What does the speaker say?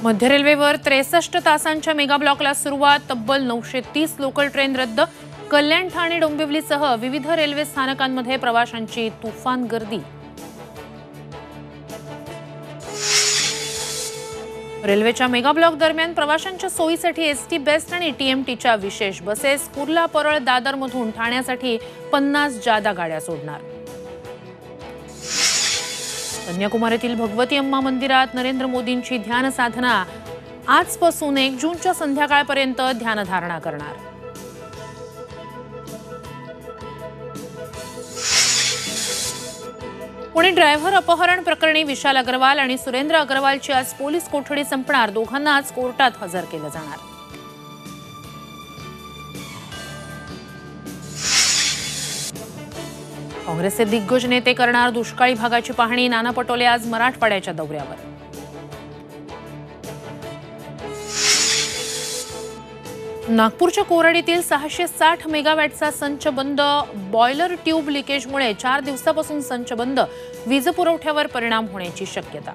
मध्य रेल्वेवर 63 तासांच्या मेगा ब्लॉकला सुरुवात। तब्बल 930 लोकल ट्रेन रद्द। कल्याण, ठाणे, डोंबिवलीसह विविध रेल्वे स्थानकांमध्ये प्रवाशांची तुफान गर्दी। रेल्वेच्या मेगा ब्लॉक दरम्यान प्रवाशांच्या सोयीसाठी एसटी बेस्ट आणि टीएमटीच्या विशेष बसेस। कुर्ला, परळ, दादरमधून ठाण्यासाठी 50 जादा गाड्या सोडणार। कन्याकुमारीतील भगवती अम्मा मंदिरात नरेंद्र मोदींची ध्यान साधना। आजपासून 1 जूनच्या संध्याकाळपर्यंत ध्यानधारणा करणार। पुणे ड्रायव्हर अपहरण प्रकरणी विशाल अग्रवाल आणि सुरेंद्र अग्रवालची आज पोलीस कोठडी संपणार। दोघांना आज कोर्टात हजर केलं जाणार। काँग्रेसचे दिग्गज नेते करणार दुष्काळी भागाची पाहणी। नाना पटोले आज मराठवाड्याच्या दौऱ्यावर। नागपूरच्या कोराडीतील 660 मेगावॅटचा संच बंद। बॉयलर ट्यूब लिकेजमुळे 4 दिवसापासून संच बंद। वीज पुरवठ्यावर परिणाम होण्याची शक्यता।